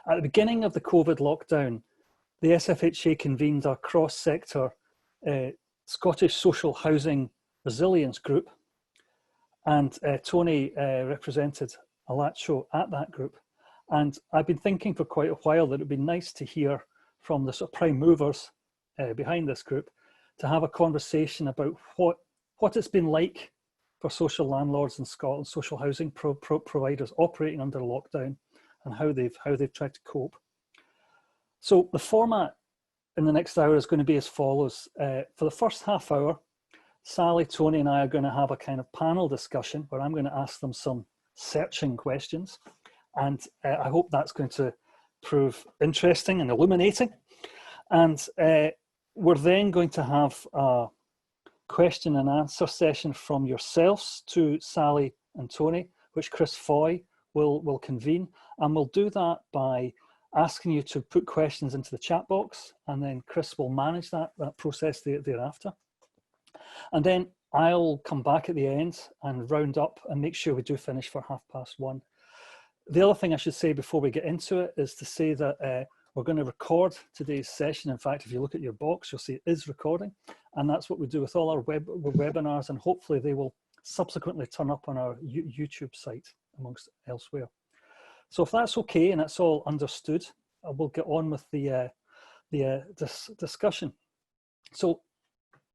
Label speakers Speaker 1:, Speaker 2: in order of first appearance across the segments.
Speaker 1: At the beginning of the COVID lockdown, the SFHA convened a cross-sector Scottish social housing resilience group, and Tony represented ALACHO at that group. And I've been thinking for quite a while that it would be nice to hear from the sort of prime movers behind this group to have a conversation about what it's been like for social landlords in Scotland, social housing providers operating under lockdown, and how they've tried to cope. So the format in the next hour is going to be as follows. For the first half hour, Sally, Tony and I are going to have a kind of panel discussion where I'm going to ask them some searching questions. And I hope that's going to prove interesting and illuminating. And we're then going to have a question and answer session from yourselves to Sally and Tony, which Chris Foy will convene. And we'll do that by asking you to put questions into the chat box, and then Chris will manage that process thereafter. And then I'll come back at the end and round up and make sure we do finish for 1:30. The other thing I should say before we get into it is to say that we're going to record today's session. In fact, if you look at your box, you'll see it is recording. And that's what we do with all our webinars, and hopefully they will subsequently turn up on our YouTube site amongst elsewhere. So if that's okay and that's all understood, we'll get on with the discussion. So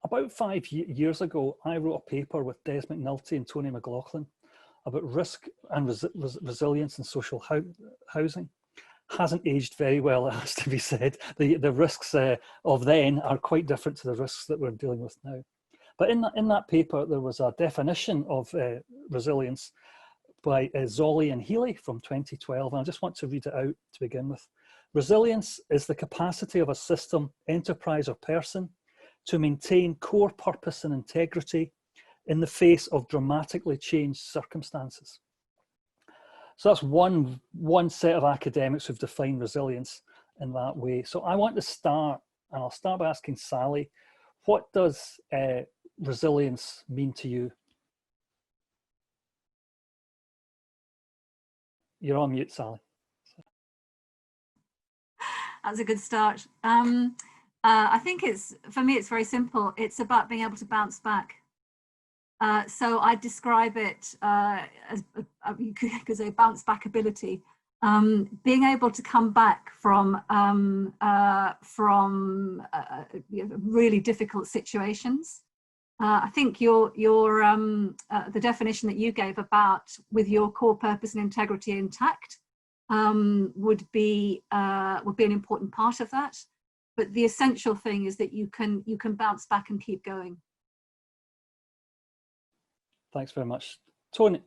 Speaker 1: about 5 years ago, I wrote a paper with Des McNulty and Tony McLaughlin about risk and resilience in social housing. Hasn't aged very well, it has to be said. The risks of then are quite different to the risks that we're dealing with now. But in that paper, there was a definition of resilience by Zolli and Healy from 2012, and I just want to read it out to begin with. Resilience is the capacity of a system, enterprise or person to maintain core purpose and integrity in the face of dramatically changed circumstances. So that's one set of academics who've defined resilience in that way. So I want to start, and I'll start by asking Sally, what does resilience mean to you? You're on mute, Sally.
Speaker 2: That's a good start. I think for me, it's very simple. It's about being able to bounce back. So I describe it as you could say bounce back ability, being able to come back from really difficult situations. I think the definition that you gave about with your core purpose and integrity intact would be an important part of that. But the essential thing is that you can bounce back and keep going.
Speaker 1: Thanks very much. Tony.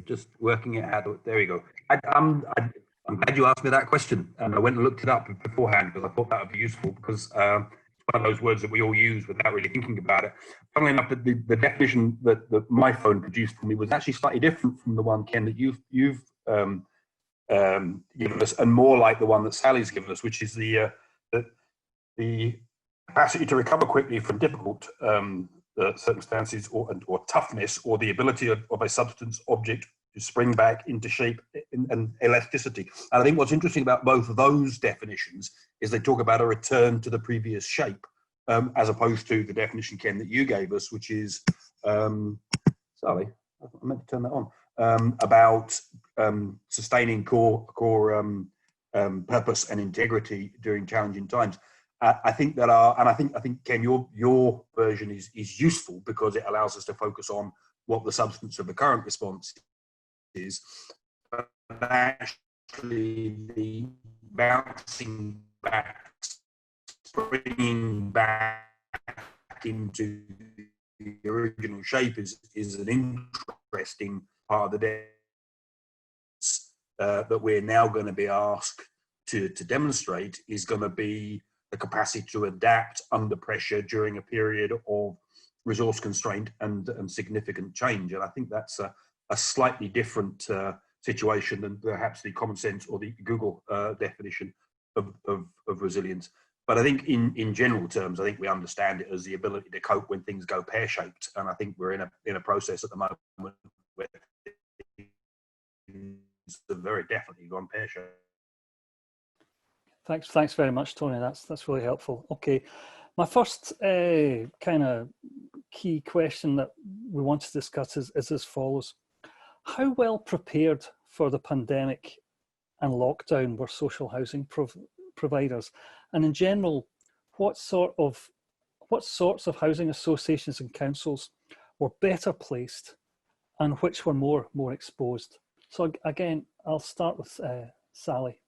Speaker 3: Just working it out. There we go. I'm glad you asked me that question, and I went and looked it up beforehand because I thought that would be useful, because it's one of those words that we all use without really thinking about it. Funnily enough, the definition that my phone produced for me was actually slightly different from the one, Ken, that you've given us, and more like the one that Sally's given us, which is the capacity to recover quickly from difficult circumstances or toughness, or the ability of a substance object to spring back into shape and elasticity. And I think what's interesting about both of those definitions is they talk about a return to the previous shape, as opposed to the definition, Ken, that you gave us, which is, sorry, I meant to turn that on, about sustaining core purpose and integrity during challenging times. I think that I think Ken, your version is useful because it allows us to focus on what the substance of the current response is, but actually the bouncing back, bringing back into the original shape is an interesting part of the dance that we're now going to be asked to demonstrate, is going to be the capacity to adapt under pressure during a period of resource constraint and significant change. And I think that's a slightly different situation than perhaps the common sense or the Google definition of resilience. But I think in general terms, I think we understand it as the ability to cope when things go pear-shaped. And I think we're in a process at the moment where have very definitely gone pear-shaped.
Speaker 1: Thanks very much, Tony. That's really helpful. Okay, my first kind of key question that we want to discuss is as follows. How well prepared for the pandemic and lockdown were social housing providers? And in general, what sorts of housing associations and councils were better placed and which were more exposed? So again, I'll start with Sally.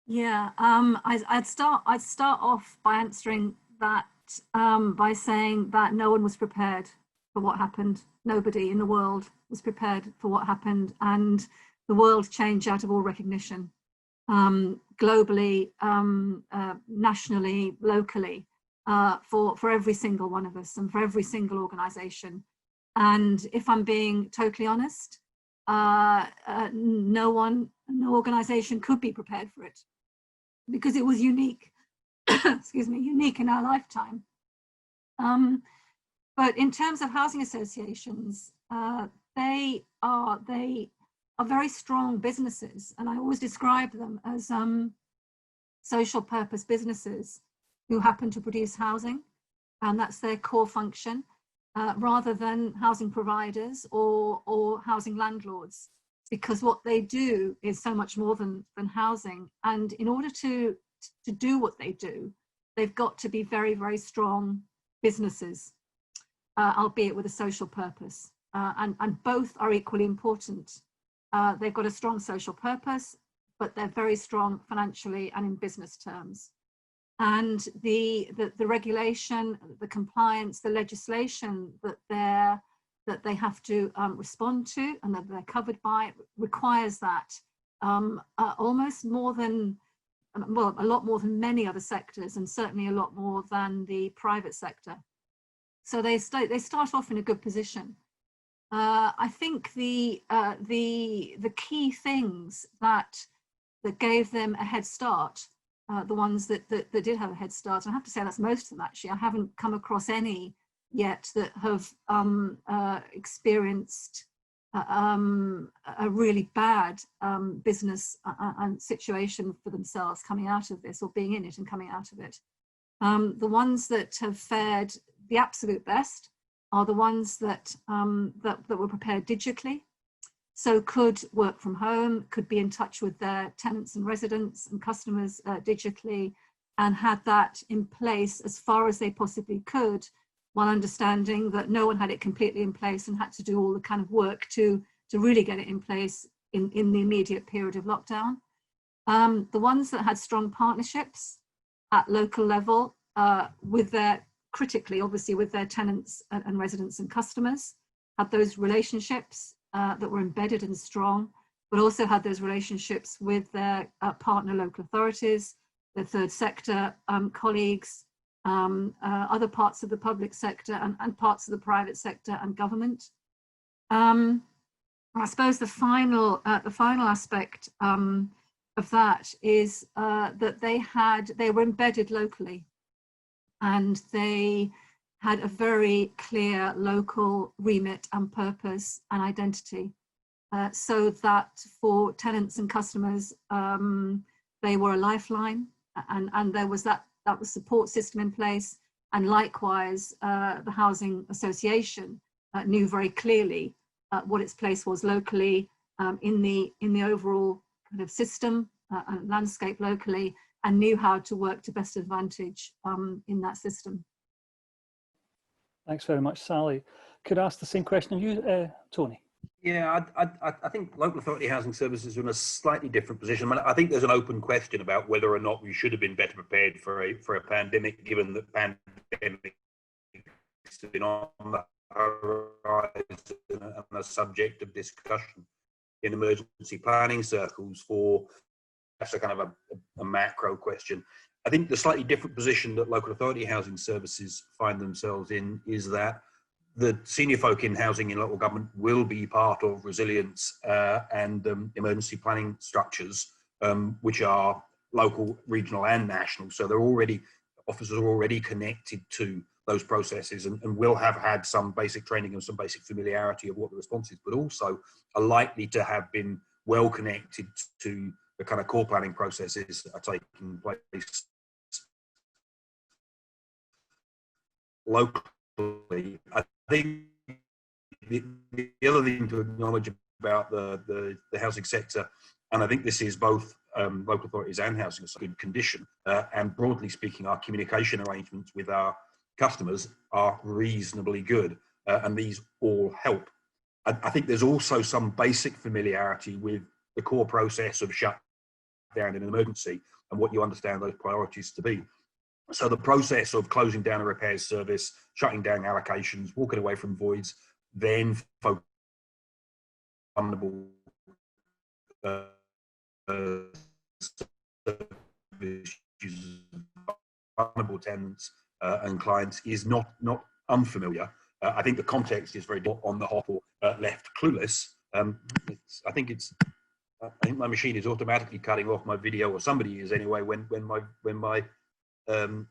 Speaker 2: Yeah, I'd start off by answering that by saying that no one was prepared for what happened. Nobody in the world was prepared for what happened, and the world changed out of all recognition, globally, nationally, locally, for every single one of us and for every single organisation. And if I'm being totally honest, no organisation could be prepared for it because it was unique. Excuse me, unique in our lifetime. But in terms of housing associations, they are very strong businesses, and I always describe them as social purpose businesses who happen to produce housing, and that's their core function, rather than housing providers or housing landlords, because what they do is so much more than housing. And in order to do what they do, they've got to be very, very strong businesses, albeit with a social purpose. And both are equally important. They've got a strong social purpose, but they're very strong financially and in business terms. And the regulation, the compliance, the legislation that they have to respond to and that they're covered by requires that almost more than, well, a lot more than many other sectors, and certainly a lot more than the private sector. So they start off in a good position. I think the key things that gave them a head start, the ones that did have a head start, and I have to say that's most of them actually. I haven't come across any yet that have experienced a really bad business and situation for themselves coming out of this, or being in it and coming out of it. The ones that have fared the absolute best are the ones that were prepared digitally, so could work from home, could be in touch with their tenants and residents and customers digitally, and had that in place as far as they possibly could, while understanding that no one had it completely in place and had to do all the kind of work to really get it in place in the immediate period of lockdown. The ones that had strong partnerships at local level with their, critically obviously, with their tenants and residents and customers, had those relationships that were embedded and strong, but also had those relationships with their partner local authorities, their third sector colleagues, other parts of the public sector and parts of the private sector and government. I suppose the final aspect of that is that they were embedded locally, and they had a very clear local remit and purpose and identity, so that for tenants and customers, they were a lifeline, and there was that support system in place. And likewise, the housing association knew very clearly what its place was locally in the overall kind of system and landscape locally, and knew how to work to best advantage in that system.
Speaker 1: Thanks very much, Sally. Could I ask the same question of you, Tony?
Speaker 3: Yeah, I think local authority housing services are in a slightly different position. I think there's an open question about whether or not we should have been better prepared for a pandemic, given that pandemic has been on the horizon and a subject of discussion in emergency planning circles. For that's a kind of a macro question. I think the slightly different position that local authority housing services find themselves in is that the senior folk in housing in local government will be part of resilience and emergency planning structures, which are local, regional and national. So officers are already connected to those processes and will have had some basic training and some basic familiarity of what the response is, but also are likely to have been well connected to the kind of core planning processes that are taking place locally. I think the other thing to acknowledge about the housing sector, and I think this is both local authorities and housing is a good condition, and broadly speaking, our communication arrangements with our customers are reasonably good, and these all help. I think there's also some basic familiarity with the core process of shutdown in an emergency and what you understand those priorities to be. So the process of closing down a repairs service, shutting down allocations, walking away from voids, then focusing on vulnerable tenants and clients is not unfamiliar. I think the context is very on the hop or left clueless. I think my machine is automatically cutting off my video, or somebody is anyway, when my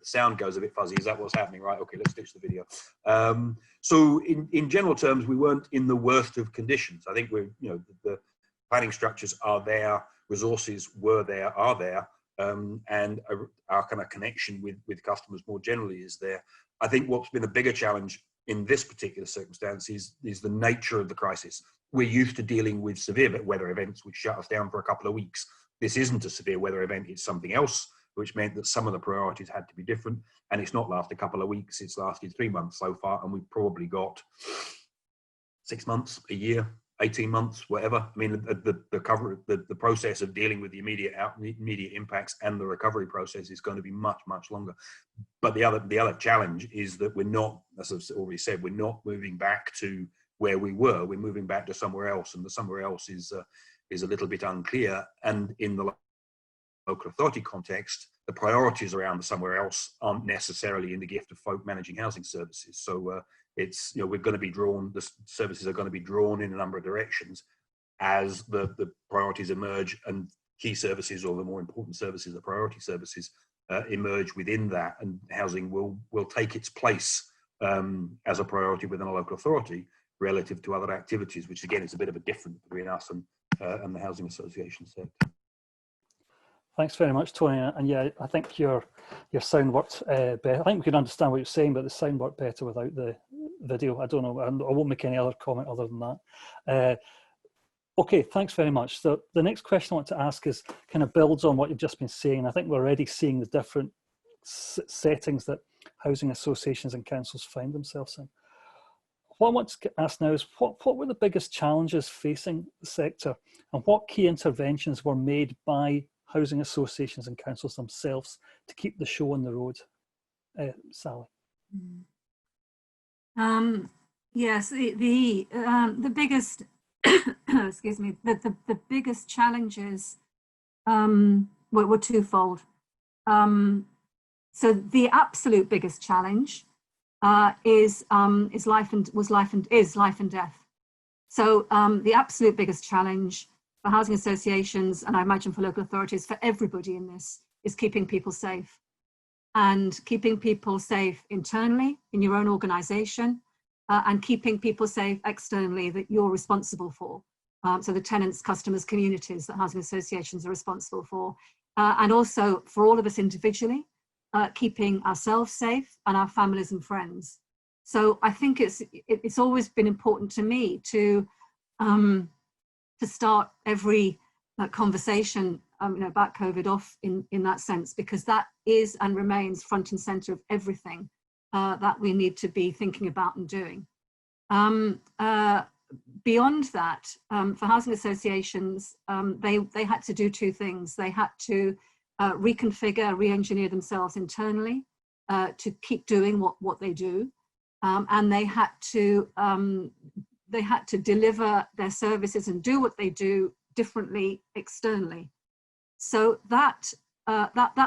Speaker 3: sound goes a bit fuzzy. Is that what's happening? Right, okay, let's ditch the video. So in general terms, we weren't in the worst of conditions. I think the planning structures are there, resources were there, are there, and our kind of connection with customers more generally is there. I think what's been a bigger challenge in this particular circumstance is the nature of the crisis. We're used to dealing with severe weather events which shut us down for a couple of weeks. This isn't a severe weather event, it's something else, which meant that some of the priorities had to be different. And it's not lasted a couple of weeks, it's lasted 3 months so far, and we've probably got 6 months, a year, 18 months, whatever. I mean, the process of dealing with the immediate impacts and the recovery process is going to be much, much longer. But the other challenge is that we're not, as I've already said, we're not moving back to where we were. We're moving back to somewhere else, and the somewhere else is a little bit unclear. And in the local authority context, the priorities around the somewhere else aren't necessarily in the gift of folk managing housing services. So it's, we're going to be drawn, the services are going to be drawn in a number of directions as the priorities emerge, and key services, or the more important services, the priority services, emerge within that, and housing will take its place as a priority within a local authority relative to other activities, which again is a bit of a difference between us and the housing association sector.
Speaker 1: Thanks very much, Tony. And yeah, I think your sound worked better. I think we can understand what you're saying, but the sound worked better without the video. I don't know. I won't make any other comment other than that. Okay, thanks very much. So the next question I want to ask is kind of builds on what you've just been saying. I think we're already seeing the different settings that housing associations and councils find themselves in. What I want to ask now is what were the biggest challenges facing the sector, and what key interventions were made by housing associations and councils themselves to keep the show on the road? Sally.
Speaker 2: Yes, the biggest excuse me, the biggest challenges were twofold. So the absolute biggest challenge is life and death. So the absolute biggest challenge for housing associations, and I imagine for local authorities, for everybody in this, is keeping people safe. And keeping people safe internally in your own organisation, and keeping people safe externally that you're responsible for. So the tenants, customers, communities that housing associations are responsible for. And also for all of us individually, keeping ourselves safe and our families and friends. So I think it's always been important to me to start every conversation about COVID off in that sense, because that is and remains front and centre of everything that we need to be thinking about and doing. Beyond that, for housing associations, they had to do two things. They had to reconfigure, re-engineer themselves internally to keep doing what they do, and they had to deliver their services and do what they do differently externally. So that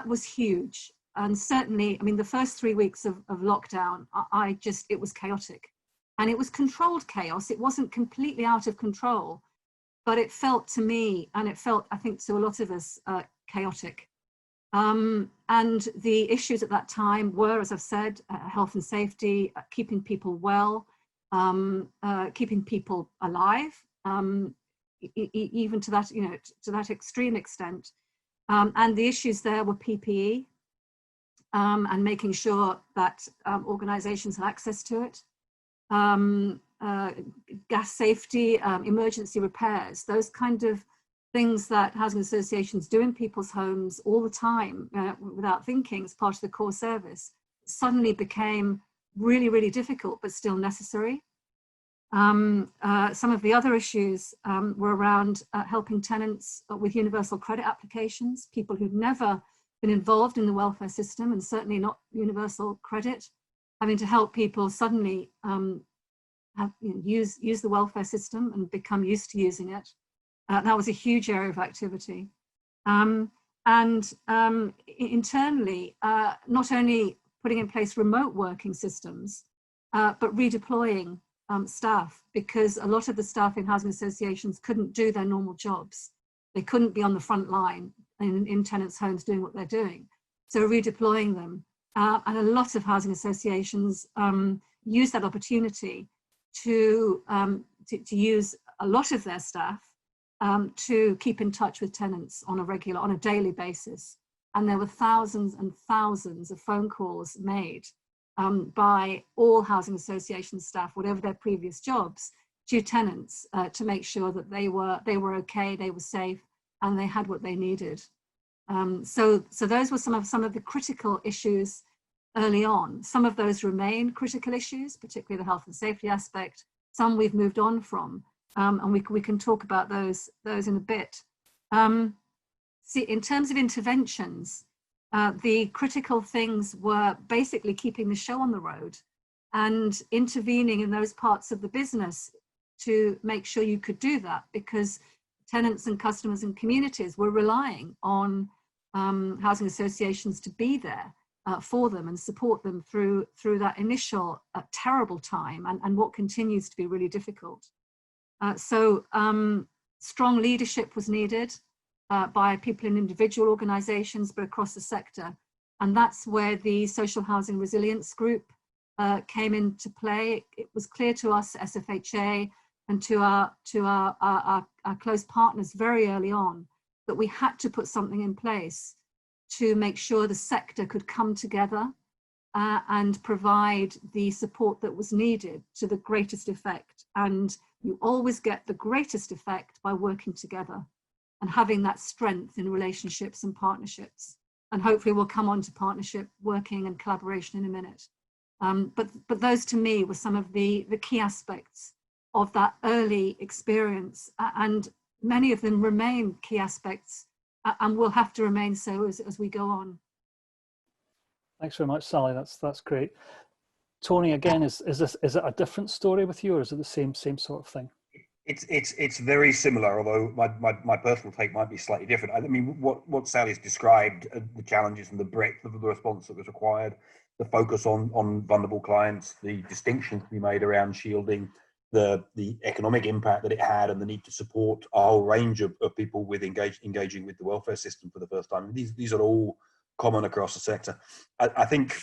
Speaker 2: was huge. And certainly, I mean, the first 3 weeks of lockdown, it was chaotic. And it was controlled chaos. It wasn't completely out of control, but it felt to me, and it felt, I think, to a lot of us, chaotic. And the issues at that time were, as I've said, health and safety, keeping people well, keeping people alive, even to that, to that extreme extent. And the issues there were PPE, and making sure that organisations had access to it. Gas safety, emergency repairs, those kind of things that housing associations do in people's homes all the time without thinking as part of the core service, suddenly became really, really difficult, but still necessary. Some of the other issues were around helping tenants with universal credit applications, people who've never been involved in the welfare system, and certainly not universal credit, having to help people suddenly use the welfare system and become used to using it. That was a huge area of activity. Internally, not only putting in place remote working systems, but redeploying staff, because a lot of the staff in housing associations couldn't do their normal jobs. They couldn't be on the front line in tenants' homes doing what they're doing. So redeploying them. And a lot of housing associations use that opportunity to use a lot of their staff to keep in touch with tenants on a daily basis. And there were thousands and thousands of phone calls made by all housing association staff, whatever their previous jobs, to tenants to make sure that they were okay, they were safe, and they had what they needed. So those were some of the critical issues early on. Some of those remain critical issues, particularly the health and safety aspect. Some we've moved on from, and we can talk about those in a bit. See, in terms of interventions, the critical things were basically keeping the show on the road and intervening in those parts of the business to make sure you could do that, because tenants and customers and communities were relying on housing associations to be there for them and support them through that initial terrible time and what continues to be really difficult. So strong leadership was needed by people in individual organisations, but across the sector. And that's where the Social Housing Resilience Group came into play. It was clear to us, SFHA, and to our close partners very early on, that we had to put something in place to make sure the sector could come together and provide the support that was needed to the greatest effect. And you always get the greatest effect by working together and having that strength in relationships and partnerships. And hopefully we'll come on to partnership working and collaboration in a minute. But those to me were some of the key aspects of that early experience, and many of them remain key aspects and will have to remain so as we go on.
Speaker 1: Thanks very much, Sally. That's great. Tony, again, is it a different story with you, or is it the same sort of thing?
Speaker 3: It's very similar, although my personal take might be slightly different. I mean, what Sally's described, the challenges and the breadth of the response that was required, the focus on vulnerable clients, the distinctions to be made around shielding, the economic impact that it had, and the need to support a whole range of people with engaging with the welfare system for the first time. These are all common across the sector. I think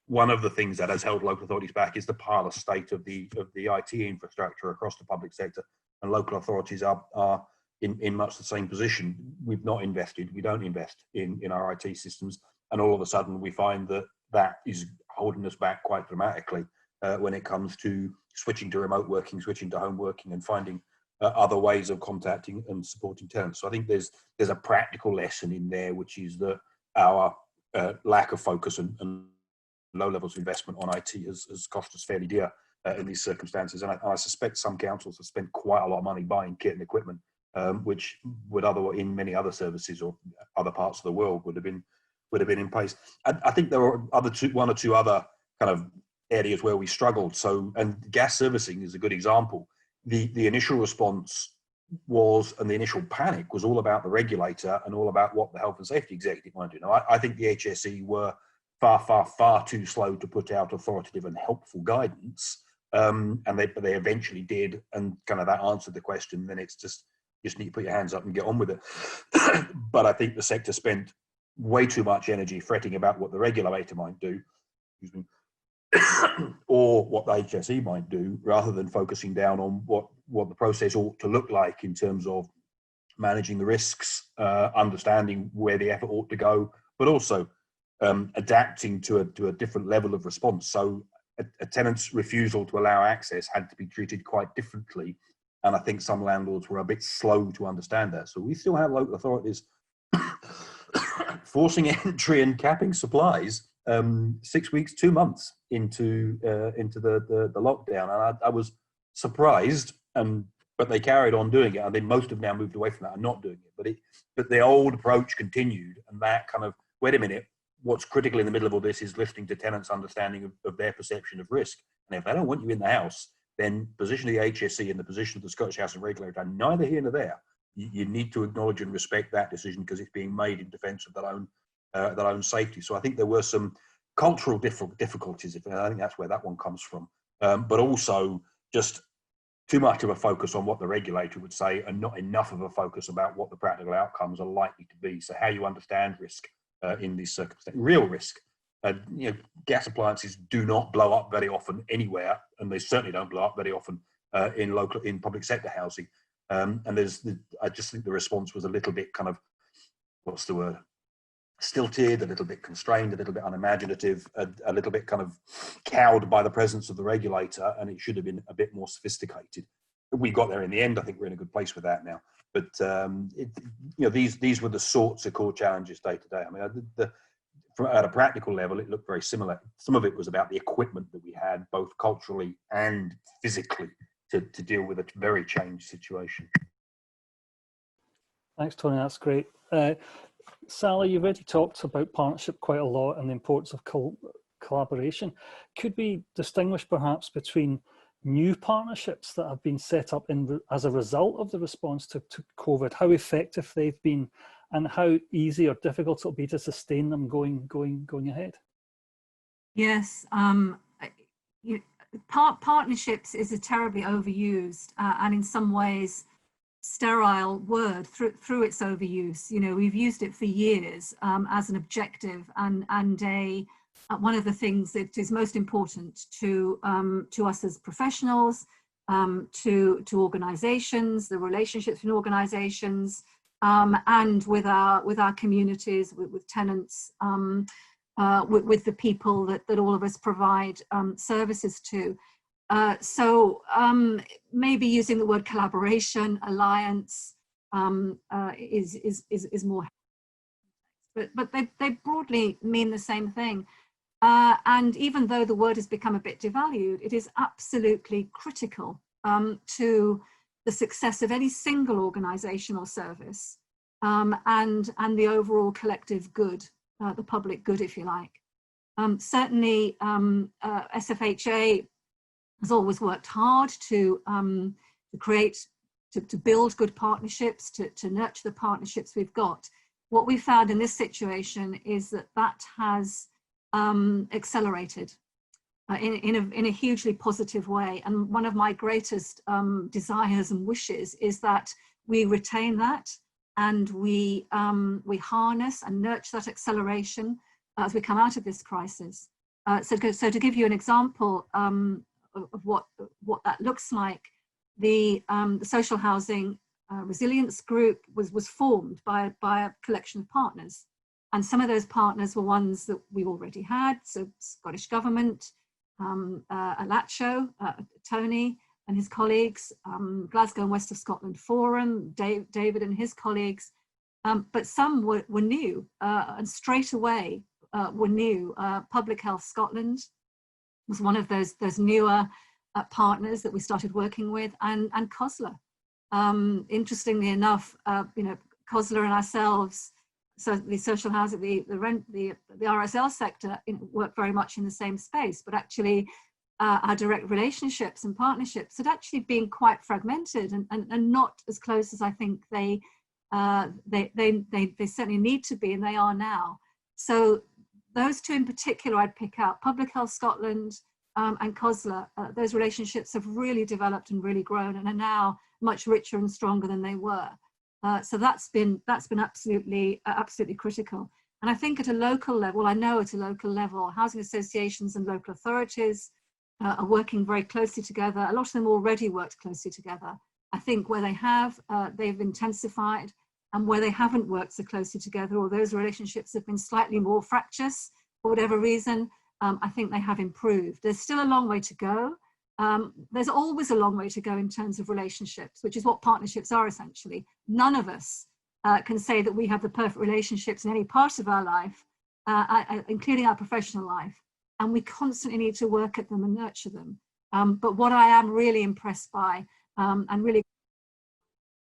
Speaker 3: one of the things that has held local authorities back is the parlous state of the IT infrastructure across the public sector, and local authorities are in much the same position. We've not invested, we don't invest in our IT systems, and all of a sudden we find that is holding us back quite dramatically when it comes to switching to remote working, switching to home working, and finding other ways of contacting and supporting tenants. So I think there's a practical lesson in there, which is that our lack of focus and low levels of investment on IT has cost us fairly dear in these circumstances. And I suspect some councils have spent quite a lot of money buying kit and equipment, which would otherwise, in many other services or other parts of the world, would have been in place. I think there were one or two other kind of areas where we struggled. So, and gas servicing is a good example. The initial response was, and the initial panic was all about the regulator and all about what the health and safety executive wanted to do. Now, I think the HSE were far too slow to put out authoritative and helpful guidance, and they eventually did, and kind of that answered the question. Then it's just need to put your hands up and get on with it. But I think the sector spent way too much energy fretting about what the regulator might do, excuse me, or what the HSE might do, rather than focusing down on what the process ought to look like in terms of managing the risks, understanding where the effort ought to go, but also adapting to a different level of response. So a tenant's refusal to allow access had to be treated quite differently. And I think some landlords were a bit slow to understand that. So we still have local authorities forcing entry and capping supplies 6 weeks, 2 months into the lockdown. And I was surprised, but they carried on doing it. I think most have now moved away from that and not doing it. But the old approach continued, and that kind of, wait a minute, what's critical in the middle of all this is listening to tenants' understanding of their perception of risk. And if they don't want you in the house, then position of the HSE and the position of the Scottish Housing Regulator are neither here nor there. You need to acknowledge and respect that decision because it's being made in defence of their own safety. So I think there were some cultural difficulties. I think that's where that one comes from. But also just too much of a focus on what the regulator would say and not enough of a focus about what the practical outcomes are likely to be. So how you understand risk in these circumstances, real risk. Gas appliances do not blow up very often anywhere, and they certainly don't blow up very often in public sector housing. And I just think the response was a little bit kind of, what's the word? Stilted, a little bit constrained, a little bit unimaginative, a little bit kind of cowed by the presence of the regulator, and it should have been a bit more sophisticated. We got there in the end. I think we're in a good place with that now. But these were the sorts of core challenges day to day. I mean, at a practical level, it looked very similar. Some of it was about the equipment that we had, both culturally and physically, to deal with a very changed situation.
Speaker 1: Thanks, Tony. That's great. Sally, you've already talked about partnership quite a lot and the importance of collaboration. Could we distinguish perhaps between new partnerships that have been set up as a result of the response to COVID, how effective they've been, and how easy or difficult it'll be to sustain them going ahead? Yes,
Speaker 2: partnerships is a terribly overused and in some ways sterile word through its overuse. We've used it for years as an objective and one of the things that is most important to us as professionals, to organisations, the relationships in organisations, and with our communities, with tenants, with the people that all of us provide services to. So maybe using the word collaboration, alliance is more, but they broadly mean the same thing. And even though the word has become a bit devalued, it is absolutely critical to the success of any single organisation or service, and the overall collective good, the public good, if you like. Certainly, SFHA has always worked hard to build good partnerships, to nurture the partnerships we've got. What we found in this situation is that has accelerated in a hugely positive way. And one of my greatest desires and wishes is that we retain that and we harness and nurture that acceleration as we come out of this crisis. So to give you an example of what that looks like, the social housing resilience group was formed by a collection of partners. And some of those partners were ones that we already had, so Scottish Government, ALACHO, Tony and his colleagues, Glasgow and West of Scotland Forum, David and his colleagues, but some were new, and straight away were new. Public Health Scotland was one of those newer partners that we started working with, and COSLA. Interestingly enough, COSLA and ourselves, so the social housing, the RSL sector work very much in the same space, but actually our direct relationships and partnerships had actually been quite fragmented and not as close as I think they certainly need to be, and they are now. So those two in particular I'd pick out, Public Health Scotland and COSLA. Those relationships have really developed and really grown and are now much richer and stronger than they were. So that's been absolutely critical. And I think at a local level, I know at a local level, housing associations and local authorities are working very closely together. A lot of them already worked closely together. I think where they have, they've intensified, and where they haven't worked so closely together, or those relationships have been slightly more fractious for whatever reason, I think they have improved. There's still a long way to go. There's always a long way to go in terms of relationships, which is what partnerships are essentially. None of us can say that we have the perfect relationships in any part of our life, including our professional life. And we constantly need to work at them and nurture them. But what I am really impressed by, and really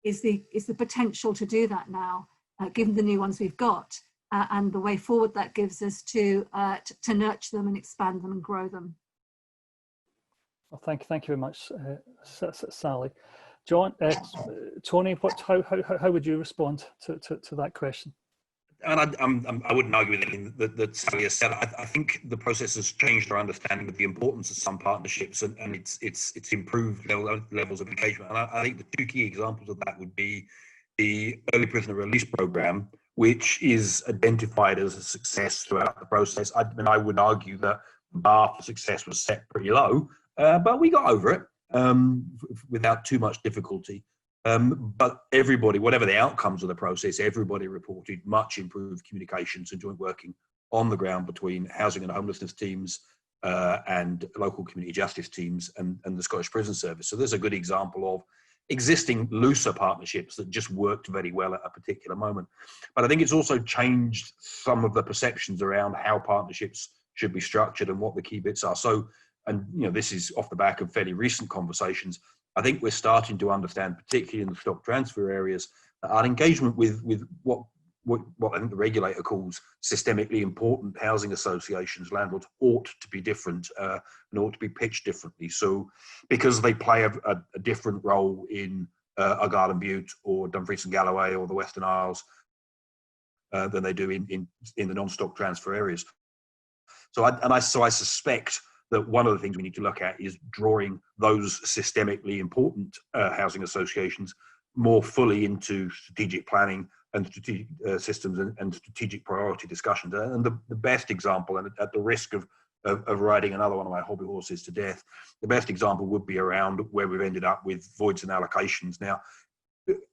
Speaker 2: is the potential to do that now, given the new ones we've got, and the way forward that gives us to nurture them and expand them and grow them.
Speaker 1: Well, thank you very much, Sally. John, Tony, how would you respond to that question?
Speaker 3: And I wouldn't argue with anything that Sally has said. I think the process has changed our understanding of the importance of some partnerships, and it's improved levels of engagement. And I think the two key examples of that would be the early prisoner release program, which is identified as a success throughout the process. I would argue that the bar for success was set pretty low, but we got over it without too much difficulty. But everybody, whatever the outcomes of the process, everybody reported much improved communications and joint working on the ground between housing and homelessness teams and local community justice teams and the Scottish Prison Service. So there's a good example of existing looser partnerships that just worked very well at a particular moment. But I think it's also changed some of the perceptions around how partnerships should be structured and what the key bits are. So, and this is off the back of fairly recent conversations, I think we're starting to understand, particularly in the stock transfer areas, that our engagement with what I think the regulator calls systemically important housing associations, landlords, ought to be different and ought to be pitched differently. So because they play a different role in Argyll and Bute or Dumfries and Galloway or the Western Isles than they do in the non-stock transfer areas. So I suspect that one of the things we need to look at is drawing those systemically important housing associations more fully into strategic planning and strategic systems and strategic priority discussions. And the best example, and at the risk of riding another one of my hobby horses to death, the best example would be around where we've ended up with voids and allocations. Now,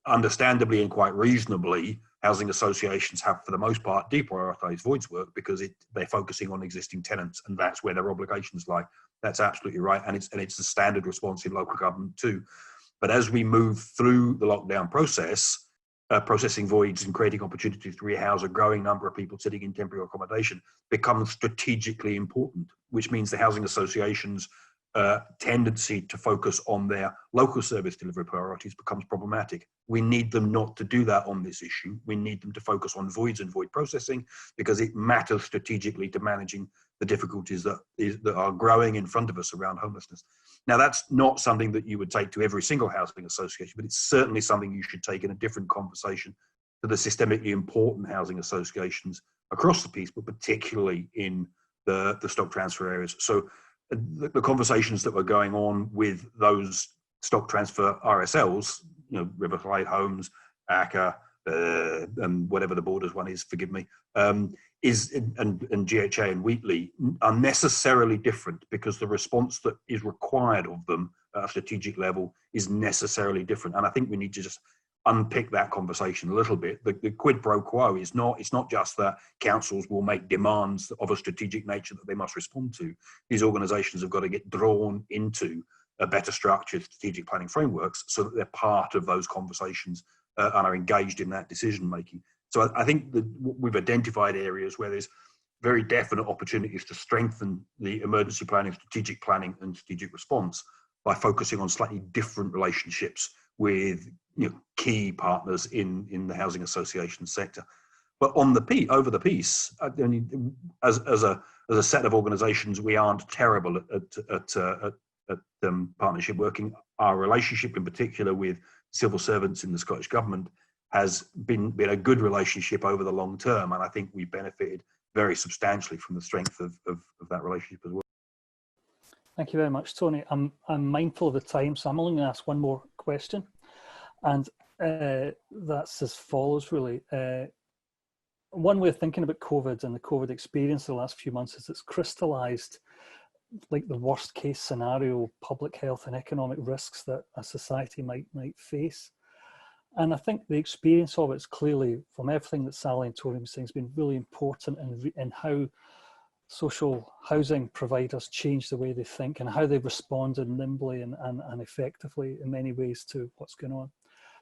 Speaker 3: understandably and quite reasonably, housing associations have, for the most part, deprioritised voids work because they're focusing on existing tenants, and that's where their obligations lie. That's absolutely right, and it's a standard response in local government too. But as we move through the lockdown process, processing voids and creating opportunities to rehouse a growing number of people sitting in temporary accommodation becomes strategically important, which means the housing associations' tendency to focus on their local service delivery priorities becomes problematic. We need them not to do that on this issue. We need them to focus on voids and void processing because it matters strategically to managing the difficulties that are growing in front of us around homelessness. Now, that's not something that you would take to every single housing association, but it's certainly something you should take in a different conversation to the systemically important housing associations across the piece, but particularly in the stock transfer areas. So the conversations that were going on with those stock transfer RSLs, Riverside Homes, ACCA, and whatever the Borders one is, forgive me, and GHA and Wheatley are necessarily different because the response that is required of them at a strategic level is necessarily different. And I think we need to just unpick that conversation a little bit. The quid pro quo is it's not just that councils will make demands of a strategic nature that they must respond to. These organisations have got to get drawn into a better structured strategic planning frameworks so that they're part of those conversations and are engaged in that decision making. So I think that we've identified areas where there's very definite opportunities to strengthen the emergency planning, strategic planning and strategic response by focusing on slightly different relationships with key partners in the housing association sector. But on over the piece, as a set of organisations, we aren't terrible at partnership working. Our relationship, in particular, with civil servants in the Scottish Government has been a good relationship over the long term, and I think we benefited very substantially from the strength of that relationship as well.
Speaker 1: Thank you very much, Tony. I'm mindful of the time, so I'm only going to ask one more question, and that's as follows, really. one way of thinking about COVID and the COVID experience the last few months is it's crystallized like the worst case scenario, public health and economic risks that a society might face. And I think the experience of it's clearly, from everything that Sally and Tony was saying, has been really important in how social housing providers change the way they think and how they've responded nimbly and effectively in many ways to what's going on.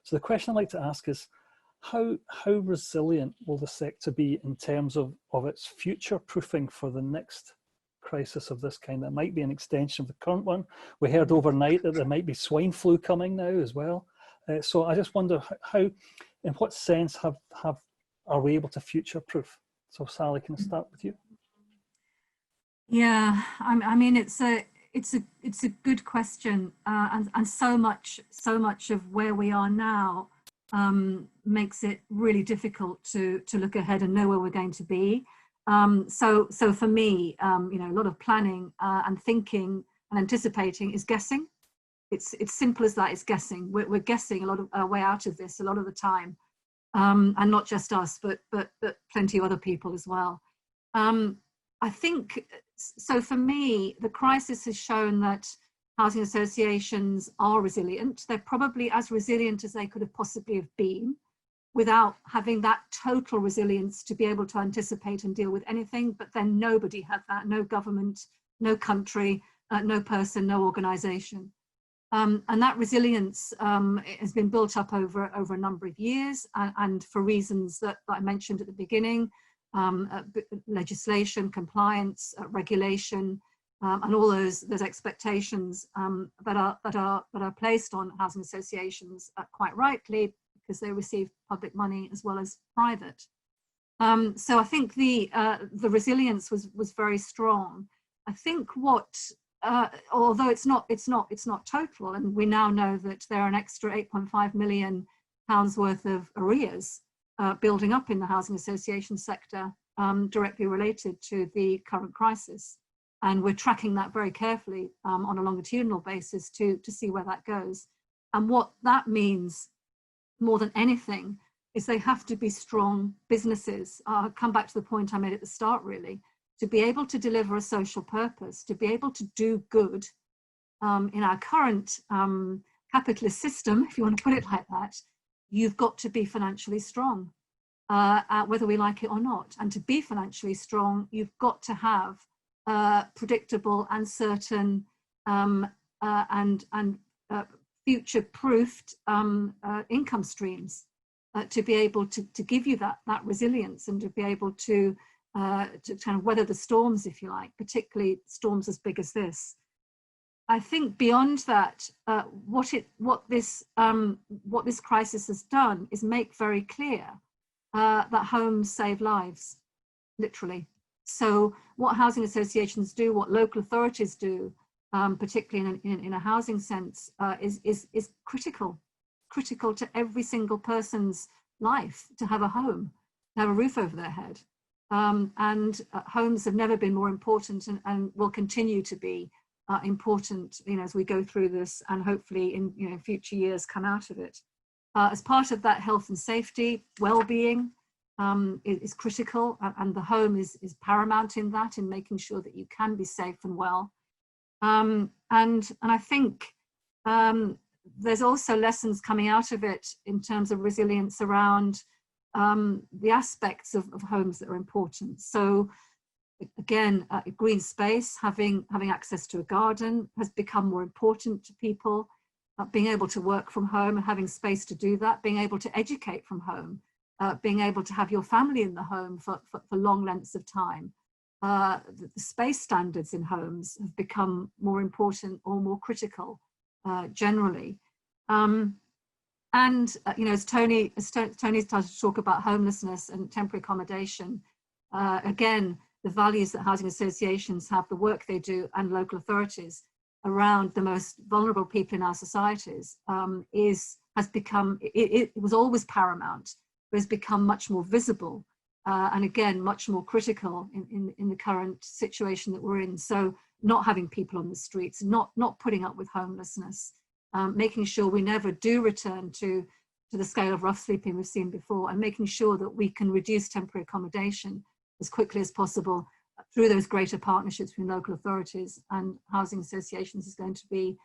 Speaker 1: So the question I'd like to ask is, how resilient will the sector be in terms of its future proofing for the next crisis of this kind? That might be an extension of the current one. We heard overnight that there might be swine flu coming now as well. So I just wonder how, in what sense are we able to future proof? So Sally, can I start with you?
Speaker 2: Yeah, I mean, it's a good question, and so much of where we are now makes it really difficult to look ahead and know where we're going to be. So for me, you know, a lot of planning and thinking and anticipating is guessing. It's simple as that. It's guessing. We're guessing a lot of our way out of this a lot of the time, and not just us, but plenty of other people as well. I think so. For me, the crisis has shown that housing associations are resilient. They're probably as resilient as they could have possibly have been, without having that total resilience to be able to anticipate and deal with anything. But then nobody had that. No government, no country, no person, no organisation. And that resilience has been built up over a number of years, and for reasons that I mentioned at the beginning, legislation, compliance, regulation, and all those expectations that are placed on housing associations quite rightly, because they receive public money as well as private. So I think the resilience was very strong. I think what although it's not total, and we now know that there are an extra £8.5 million worth of arrears building up in the housing association sector, directly related to the current crisis, and we're tracking that very carefully on a longitudinal basis to see where that goes. And what that means more than anything is they have to be strong businesses. I'll come back to the point I made at the start, really. To be able to deliver a social purpose, to be able to do good in our current capitalist system, if you want to put it like that, you've got to be financially strong, whether we like it or not. And to be financially strong, you've got to have predictable and certain and future-proofed income streams to be able to give you that resilience, and to be able to kind of weather the storms, if you like, particularly storms as big as this. I think beyond that, what this crisis has done is make very clear that homes save lives, literally. So what housing associations do, what local authorities do, particularly in a housing sense, is critical to every single person's life, to have a home, to have a roof over their head. And homes have never been more important, and will continue to be important, you know, as we go through this, and hopefully in future years come out of it. As part of that, health and safety, well-being is critical, and the home is paramount in that, in making sure that you can be safe and well. And I think there's also lessons coming out of it in terms of resilience around the aspects of homes that are important. So again, green space, having access to a garden has become more important to people. Being able to work from home and having space to do that, being able to educate from home, being able to have your family in the home for long lengths of time. The space standards in homes have become more important or more critical generally. And as Tony started to talk about homelessness and temporary accommodation, again, the values that housing associations have, the work they do, and local authorities around the most vulnerable people in our societies has become, it was always paramount, but has become much more visible, and again, much more critical in the current situation that we're in. So not having people on the streets, not putting up with homelessness, making sure we never do return to to the scale of rough sleeping we've seen before, and making sure that we can reduce temporary accommodation as quickly as possible through those greater partnerships between local authorities and housing associations is going to be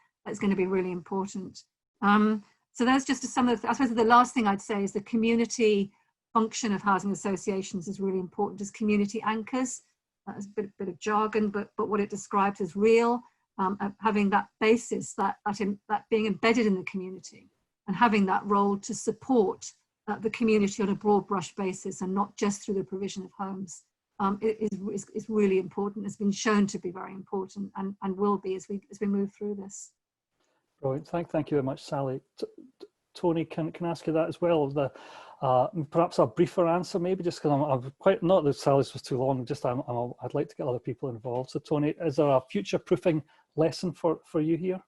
Speaker 2: really important. So that's just some of the, I suppose the last thing I'd say is the community function of housing associations is really important as community anchors. That's a bit of jargon, but what it describes is real, having that basis, that being embedded in the community and having that role to support the community on a broad brush basis and not just through the provision of homes. Is really important. It's been shown to be very important and will be as we move through this.
Speaker 1: Brilliant. Thank you very much, Sally. Tony, can I ask you that as well? Perhaps a briefer answer, maybe, just because I'm quite, not that Sally's was too long, just I'd like to get other people involved. So Tony, is there a future-proofing lesson for you here?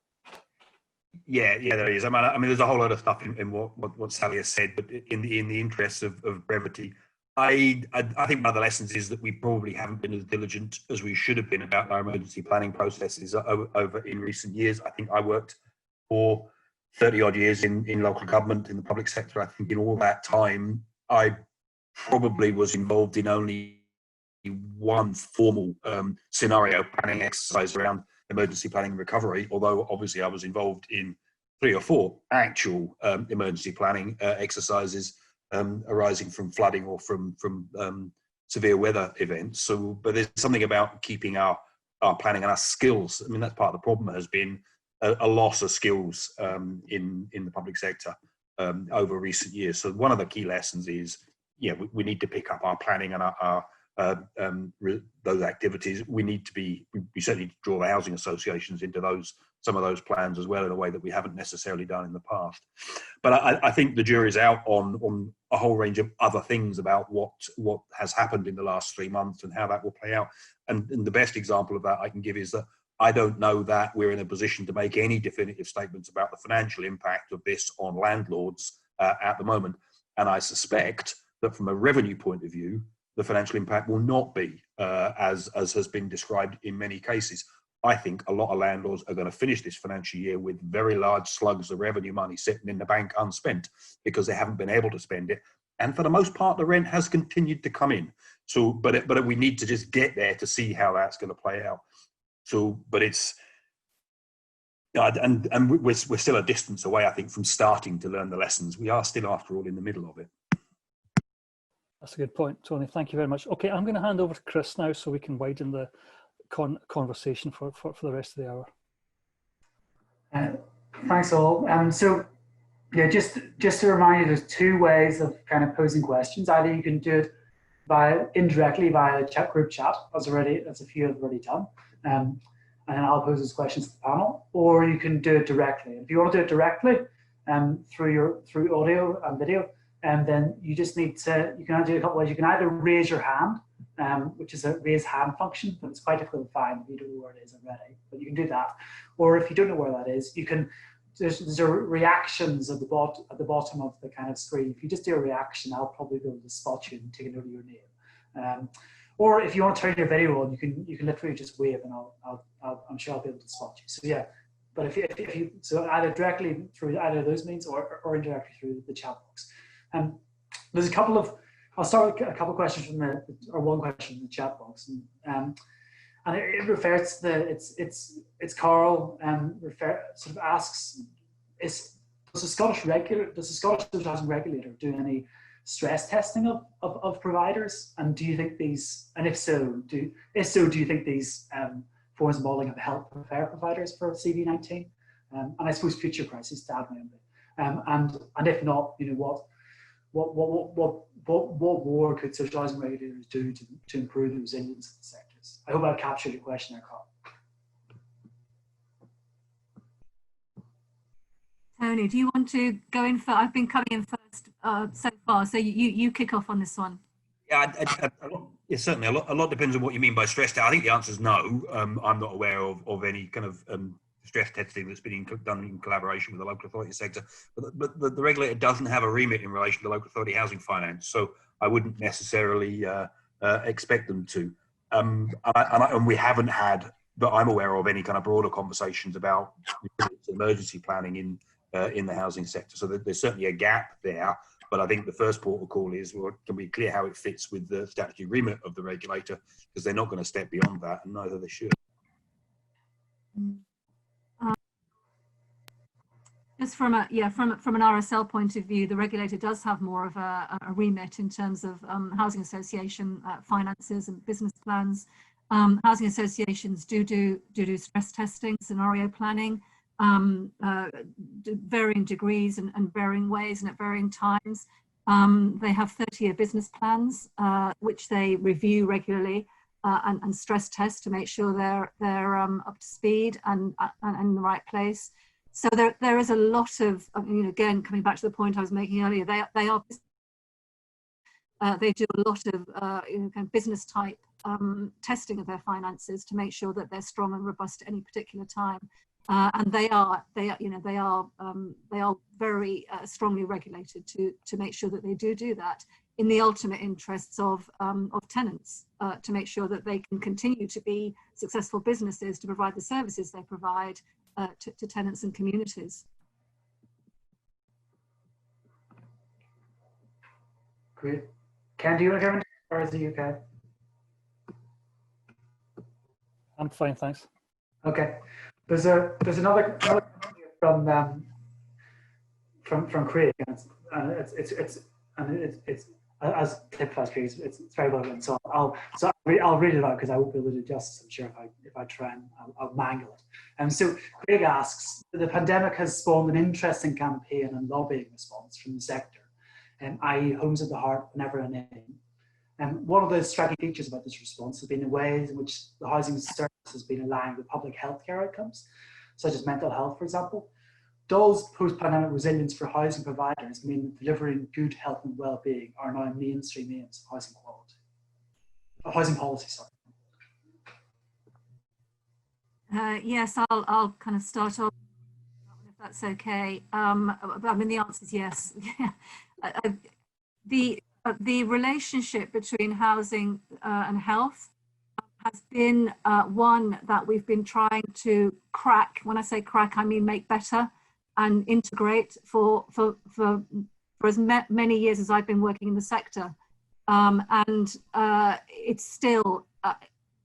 Speaker 1: Yeah,
Speaker 3: there is. I mean, there's a whole lot of stuff in what Sally has said, but in the interest of brevity, I think one of the lessons is that we probably haven't been as diligent as we should have been about our emergency planning processes over in recent years. I think I worked for 30 odd years in local government, in the public sector. I think in all that time, I probably was involved in only one formal scenario planning exercise around emergency planning and recovery, although obviously I was involved in 3 or 4 actual emergency planning exercises arising from flooding or from severe weather events. So, but there's something about keeping our planning and our skills. I mean, that's part of the problem, has been a loss of skills in the public sector over recent years. So one of the key lessons is, we need to pick up our planning and our those activities. We certainly need to draw the housing associations into some of those plans as well, in a way that we haven't necessarily done in the past. But I think the jury's out on a whole range of other things about what has happened in the last 3 months and how that will play out. And the best example of that I can give is that I don't know that we're in a position to make any definitive statements about the financial impact of this on landlords at the moment. And I suspect that from a revenue point of view, the financial impact will not be as has been described in many cases. I think a lot of landlords are going to finish this financial year with very large slugs of revenue money sitting in the bank unspent because they haven't been able to spend it. And for the most part, the rent has continued to come in. So, but we need to just get there to see how that's going to play out. So, but it's, and we're still a distance away, I think, from starting to learn the lessons. We are still, after all, in the middle of it.
Speaker 1: That's a good point, Tony. Thank you very much. Okay, I'm going to hand over to Chris now so we can widen the conversation for the rest of the hour.
Speaker 4: Thanks all. So yeah, just to remind you, there's 2 ways of kind of posing questions. Either you can do it indirectly via the group chat, as a few have already done, and then I'll pose those questions to the panel, or you can do it directly. If you want to do it directly through audio and video, and then you just need to, you can do it a couple ways. You can either raise your hand, which is a raise hand function, but it's quite difficult to find if you don't know where it is already, but you can do that. Or if you don't know where that is, you can, there's reactions at the bottom of the kind of screen. If you just do a reaction, I'll probably be able to spot you and take a note of your name. Or if you want to turn your video on, you can literally just wave, and I'm sure I'll be able to spot you. So yeah, but if you so either directly through either of those means or indirectly through the chat box. There's a couple of, I'll start with a couple of questions from one question in the chat box, and it refers to it's Carl sort of asks, does the Scottish housing regulator do any stress testing of providers, and do you think these, and if so, do you think these forms of modelling have helped prepare providers for CV-19, and I suppose future crises to add my own bit, and if not, what more could social housing regulators do to improve the resilience of the sectors? I hope I've captured your question there, Carl.
Speaker 2: Tony, do you want to go in first? I've been coming in first so far, so you kick off on this one.
Speaker 3: Yeah, certainly. A lot depends on what you mean by stress test. I think the answer is no. I'm not aware of any kind of stress testing that's been done in collaboration with the local authority sector. But the regulator doesn't have a remit in relation to local authority housing finance, so I wouldn't necessarily expect them to. And we haven't had, that I'm aware of, any kind of broader conversations about emergency planning in the housing sector. So there's certainly a gap there. But I think the first port of call is, well, can we clear how it fits with the statutory remit of the regulator, because they're not going to step beyond that, and neither they should.
Speaker 2: Just from an RSL point of view, the regulator does have more of a remit in terms of housing association finances and business plans. Housing associations do stress testing, scenario planning, varying degrees and varying ways and at varying times. They have 30-year business plans, which they review regularly and stress test to make sure they're up to speed and in the right place. So there is a lot of, again, coming back to the point I was making earlier, they do a lot of kind of business type testing of their finances to make sure that they're strong and robust at any particular time. And they are very strongly regulated to make sure that they do that in the ultimate interests of tenants, to make sure that they can continue to be successful businesses to provide the services they provide to tenants and communities.
Speaker 4: Great. Ken, do you want to go into, or is it okay?
Speaker 1: I'm fine, thanks.
Speaker 4: Okay. There's another from Craig, and it's as typifies Craig, it's very well written. So I'll read it out because I won't be able to do justice, I'm sure, if I try and I'll mangle it. And so Craig asks, the pandemic has spawned an interesting campaign and lobbying response from the sector, i.e. homes at the heart, never a name. And one of the striking features about this response has been the ways in which the housing service has been aligned with public healthcare outcomes, such as mental health, for example. Does post-pandemic resilience for housing providers mean that delivering good health and well-being are now mainstream aims of housing policy?
Speaker 2: Yes, I'll kind of start off if that's okay. I mean, the answer is yes. The relationship between housing and health has been one that we've been trying to crack. When I say crack, I mean make better and integrate for as many years as I've been working in the sector. And it's still,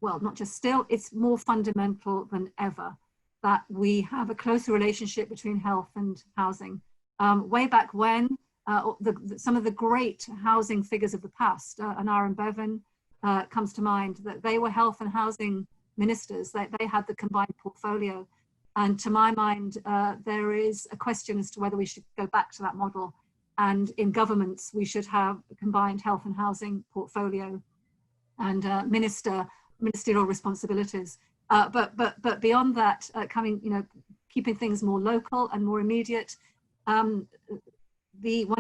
Speaker 2: well, not just still, it's more fundamental than ever that we have a closer relationship between health and housing. Way back when, some of the great housing figures of the past, Anara and Bevan comes to mind, that they were health and housing ministers. They had the combined portfolio. And to my mind, there is a question as to whether we should go back to that model. And in governments, we should have a combined health and housing portfolio and ministerial responsibilities. But beyond that, keeping things more local and more immediate. One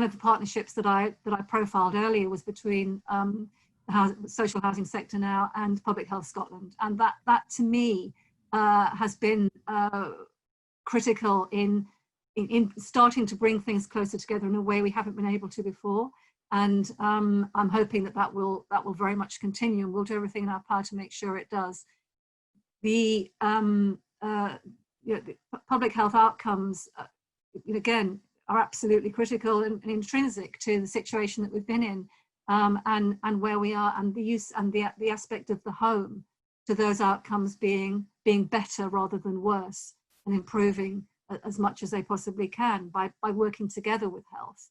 Speaker 2: of the partnerships that I profiled earlier was between the social housing sector now and Public Health Scotland, and that to me has been critical in starting to bring things closer together in a way we haven't been able to before. And I'm hoping that will very much continue, and we'll do everything in our power to make sure it does. The public health outcomes, again, are absolutely critical and intrinsic to the situation that we've been in, and where we are, and the use and the aspect of the home to those outcomes being better rather than worse, and improving as much as they possibly can by working together with health.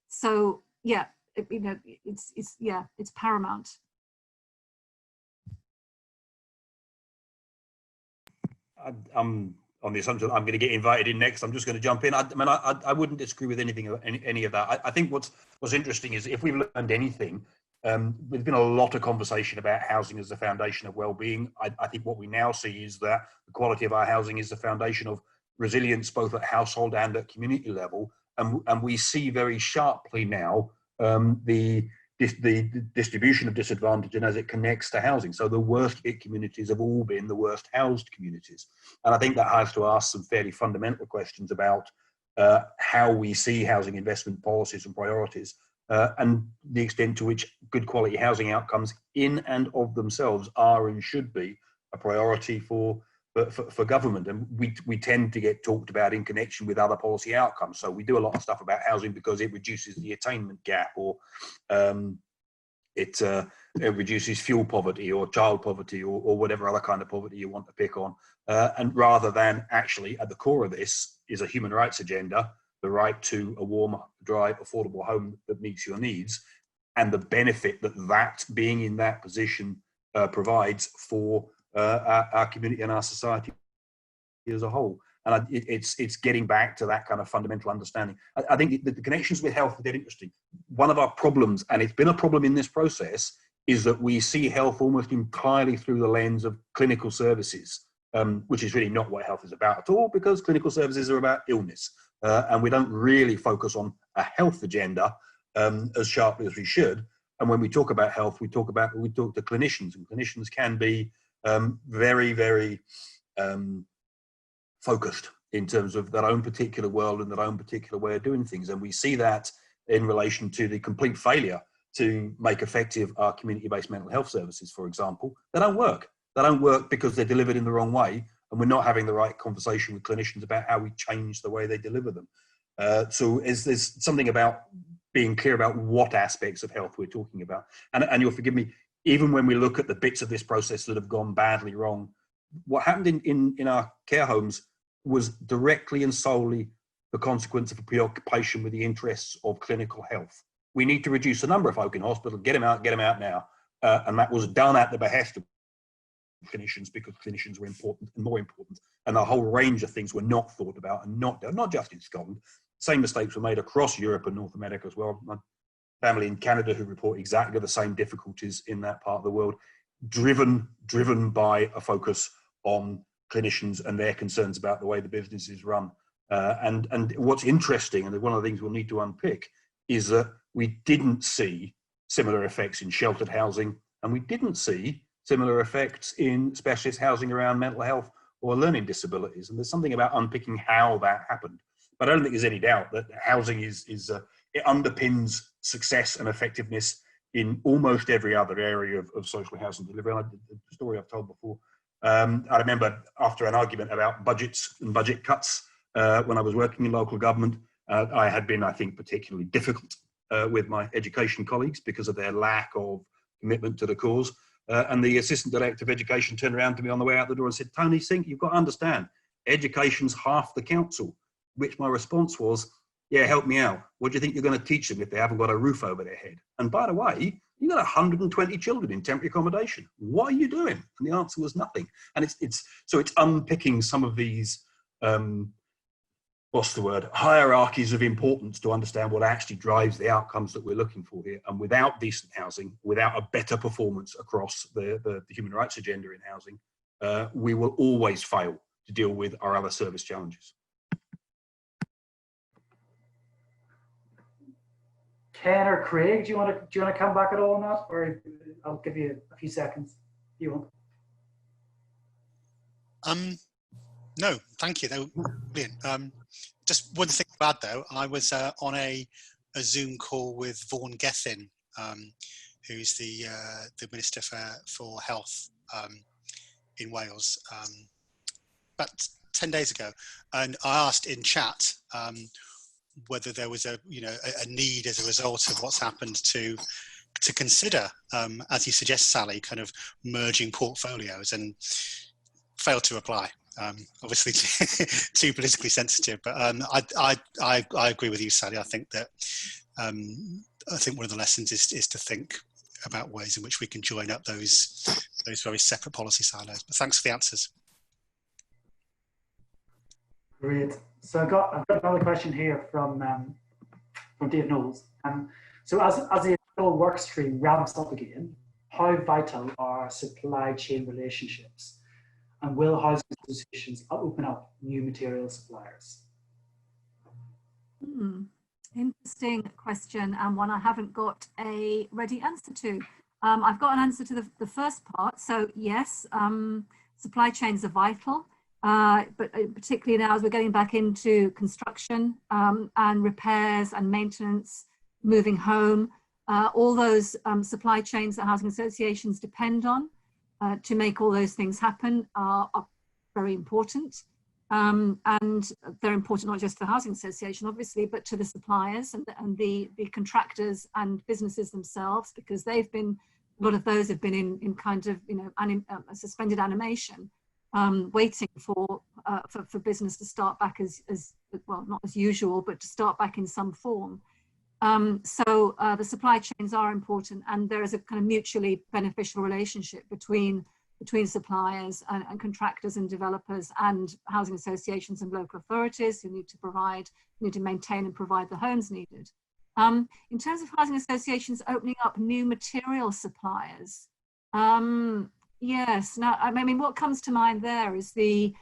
Speaker 2: So yeah, it's paramount.
Speaker 3: I'm on the assumption that I'm going to get invited in next. I'm just going to jump in. I wouldn't disagree with any of that. I think what's interesting is, if we've learned anything, there's been a lot of conversation about housing as the foundation of well-being. I think what we now see is that the quality of our housing is the foundation of resilience, both at household and at community level. And we see very sharply now the distribution of disadvantage and as it connects to housing. So the worst hit communities have all been the worst housed communities. And I think that has to ask some fairly fundamental questions about how we see housing investment policies and priorities, and the extent to which good quality housing outcomes in and of themselves are and should be a priority for for government, and we tend to get talked about in connection with other policy outcomes. So we do a lot of stuff about housing because it reduces the attainment gap, or it reduces fuel poverty or child poverty, or whatever other kind of poverty you want to pick on. And rather than actually at the core of this is a human rights agenda, the right to a warm, dry, affordable home that meets your needs, and the benefit that being in that position provides for our community and our society as a whole. And it's getting back to that kind of fundamental understanding. I think the connections with health are dead interesting. One of our problems, and it's been a problem in this process, is that we see health almost entirely through the lens of clinical services, which is really not what health is about at all, because clinical services are about illness. And we don't really focus on a health agenda as sharply as we should. And when we talk about health, we talk to clinicians, and clinicians can be very, very focused in terms of their own particular world and their own particular way of doing things. And we see that in relation to the complete failure to make effective our community-based mental health services, for example. They don't work. They don't work because they're delivered in the wrong way, and we're not having the right conversation with clinicians about how we change the way they deliver them. So there's something about being clear about what aspects of health we're talking about. And you'll forgive me, even when we look at the bits of this process that have gone badly wrong, what happened in our care homes was directly and solely the consequence of a preoccupation with the interests of clinical health. We need to reduce the number of folk in hospital, get them out now. And that was done at the behest of clinicians, because clinicians were important and more important. And a whole range of things were not thought about and not done, not just in Scotland. Same mistakes were made across Europe and North America as well. My family in Canada who report exactly the same difficulties in that part of the world, driven by a focus on clinicians and their concerns about the way the business is run. And what's interesting, and one of the things we'll need to unpick, is that we didn't see similar effects in sheltered housing, and we didn't see similar effects in specialist housing around mental health or learning disabilities. And there's something about unpicking how that happened. But I don't think there's any doubt that housing it underpins success and effectiveness in almost every other area of social housing delivery. And the story I've told before, I remember after an argument about budgets and budget cuts when I was working in local government, I had been, I think, particularly difficult with my education colleagues because of their lack of commitment to the cause. And the Assistant Director of Education turned around to me on the way out the door and said, "Tony Sink, you've got to understand, education's half the council." Which my response was, "Yeah, help me out. What do you think you're going to teach them if they haven't got a roof over their head? And by the way, you've got 120 children in temporary accommodation. What are you doing?" And the answer was nothing. And it's unpicking some of these, hierarchies of importance to understand what actually drives the outcomes that we're looking for here. And without decent housing, without a better performance across the human rights agenda in housing, we will always fail to deal with our other service challenges.
Speaker 4: Ken or Craig, do you want to come back at all on that, or I'll give you a few seconds if you want.
Speaker 5: No, thank you. They were brilliant. Just one thing to add, though, I was on a Zoom call with Vaughan Gethin, who's the Minister for Health in Wales, about 10 days ago, and I asked in chat whether there was a need as a result of what's happened to consider, as you suggest, Sally, kind of merging portfolios, and failed to reply. Obviously too politically sensitive, but I agree with you, Sally. I think that one of the lessons is to think about ways in which we can join up those very separate policy silos. But thanks for the answers.
Speaker 4: Great. So I've got another question here from Dave Knowles. So as the whole work stream ramps up again, how vital are supply chain relationships? And will housing associations open up new material suppliers?
Speaker 2: Interesting question, and one I haven't got a ready answer to. I've got an answer to the first part. So yes, supply chains are vital, but particularly now as we're getting back into construction and repairs and maintenance, moving home, all those supply chains that housing associations depend on to make all those things happen are very important. And they're important not just to the housing association, obviously, but to the suppliers and the contractors and businesses themselves, because they've been, a lot of those have been in kind of, you know, suspended animation, waiting for business to start back as well, not as usual, but to start back in some form. So the supply chains are important, and there is a kind of mutually beneficial relationship between suppliers and contractors and developers and housing associations and local authorities who need to maintain and provide the homes needed. In terms of housing associations opening up new material suppliers, yes. Now, I mean, what comes to mind there is the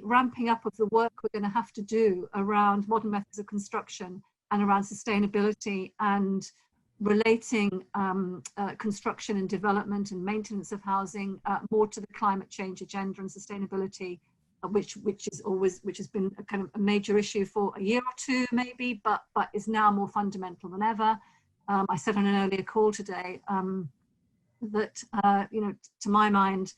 Speaker 2: ramping up of the work we're going to have to do around modern methods of construction and around sustainability and relating construction and development and maintenance of housing more to the climate change agenda and sustainability, which has been a kind of a major issue for a year or two maybe, but is now more fundamental than ever. I said on an earlier call today that you know, to my mind,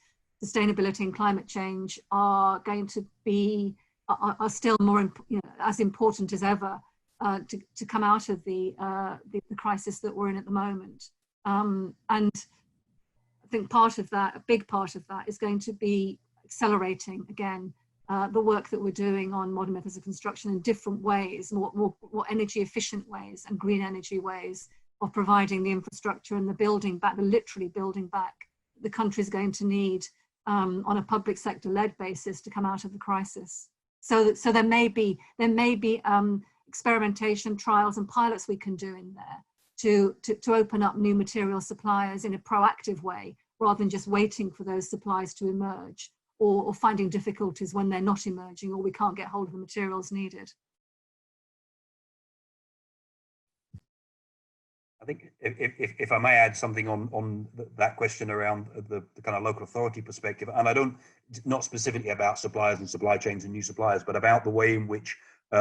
Speaker 2: sustainability and climate change are going to be are still more as important as ever. To come out of the crisis that we're in at the moment. And I think part of that, a big part of that, is going to be accelerating, again, the work that we're doing on modern methods of construction in different ways, more energy efficient ways and green energy ways of providing the infrastructure and the building back, the literally building back the country is going to need on a public sector led basis to come out of the crisis. So there may be experimentation, trials and pilots we can do in there to open up new material suppliers in a proactive way, rather than just waiting for those supplies to emerge or finding difficulties when they're not emerging or we can't get hold of the materials needed.
Speaker 3: I think if I may add something on that question around the kind of local authority perspective, and I don't, not specifically about suppliers and supply chains and new suppliers, but about the way in which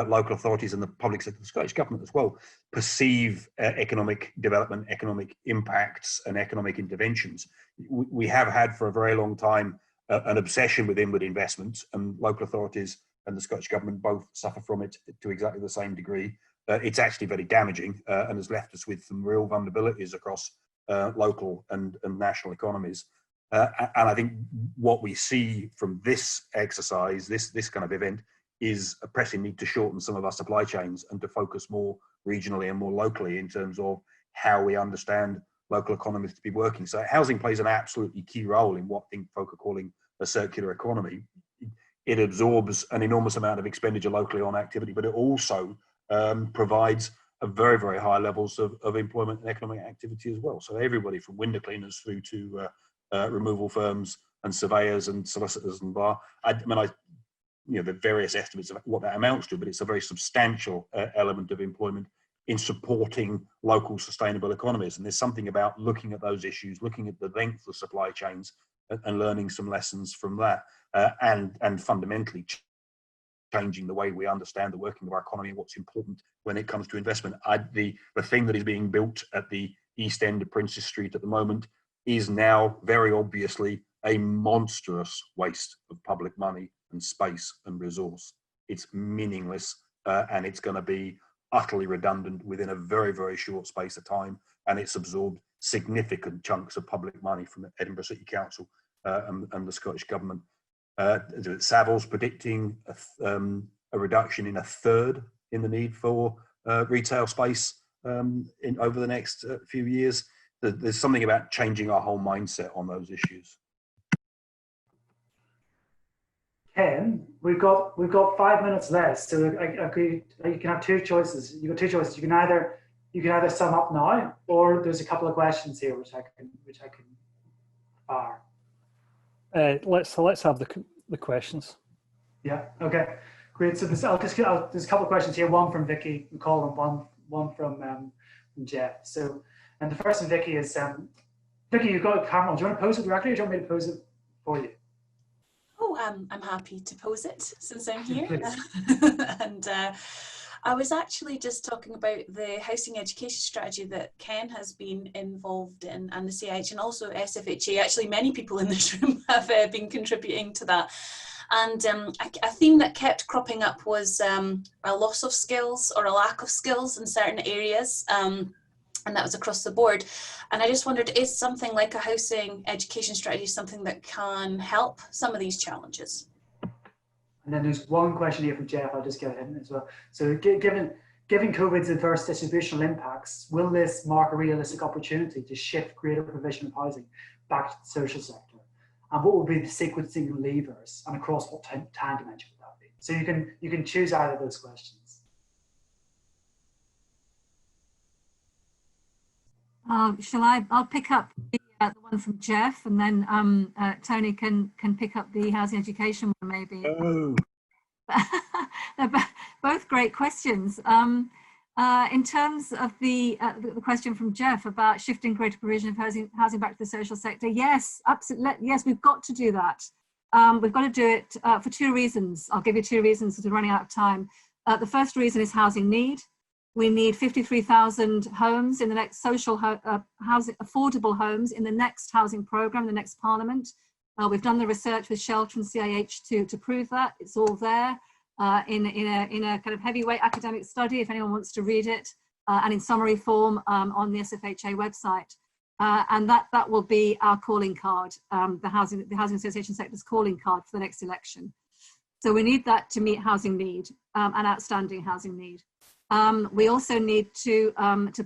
Speaker 3: local authorities and the public sector, the Scottish Government as well, perceive economic development, economic impacts and economic interventions. We have had for a very long time an obsession with inward investment, and local authorities and the Scottish Government both suffer from it to exactly the same degree. It's actually very damaging and has left us with some real vulnerabilities across local and national economies. And I think what we see from this exercise, this kind of event, is a pressing need to shorten some of our supply chains and to focus more regionally and more locally in terms of how we understand local economies to be working. So housing plays an absolutely key role in what folk are calling a circular economy. It absorbs an enormous amount of expenditure locally on activity, but it also provides a very, very high levels of employment and economic activity as well. So everybody from window cleaners through to removal firms and surveyors and solicitors and bar. You know, the various estimates of what that amounts to, but it's a very substantial element of employment in supporting local sustainable economies. And there's something about looking at those issues, looking at the length of supply chains and learning some lessons from that, and fundamentally changing the way we understand the working of our economy and what's important when it comes to investment. The thing that is being built at the east end of Princes Street at the moment is now very obviously a monstrous waste of public money and space and resource. It's meaningless and it's going to be utterly redundant within a very, very short space of time, and it's absorbed significant chunks of public money from the Edinburgh City Council and the Scottish Government. Savills predicting a reduction in a third in the need for retail space over the next few years. There's something about changing our whole mindset on those issues.
Speaker 4: Ken, we've got 5 minutes left, so you can have two choices. You've got two choices. You can either sum up now, or there's a couple of questions here which I can fire.
Speaker 1: Let's have the questions.
Speaker 4: Yeah. Okay. Great. So there's a couple of questions here. One from Vicky and Colin, one from Jeff. So, and the first from Vicky is Vicky, you've got a camera. Do you want to pose it directly, or do you want me to pose it for you?
Speaker 6: Oh, I'm happy to pose it since I'm here. And I was actually just talking about the housing education strategy that Ken has been involved in, and the CIH, and also SFHA. Actually, many people in this room have been contributing to that. And a theme that kept cropping up was a loss of skills or a lack of skills in certain areas. And that was across the board. And I just wondered, is something like a housing education strategy something that can help some of these challenges?
Speaker 4: And then there's one question here from Jeff. I'll just go ahead as well. So given COVID's adverse distributional impacts, will this mark a realistic opportunity to shift greater provision of housing back to the social sector? And what would be the sequencing levers, and across what time dimension would that be? So you can choose either of those questions.
Speaker 2: Shall I? I'll pick up the one from Jeff, and then Tony can pick up the housing education one, maybe.
Speaker 3: Oh.
Speaker 2: They're both great questions. In terms of the question from Jeff about shifting greater provision of housing back to the social sector, yes, absolutely. Yes, we've got to do that. We've got to do it for two reasons. I'll give you two reasons because we're running out of time. The first reason is housing need. We need 53,000 homes in the next housing, affordable homes in the next housing programme, the next parliament. We've done the research with Shelter and CIH to prove that. It's all there in a kind of heavyweight academic study, if anyone wants to read it, and in summary form on the SFHA website. And that will be our calling card, the housing association sector's calling card for the next election. So we need that to meet housing need, and outstanding housing need. We also need to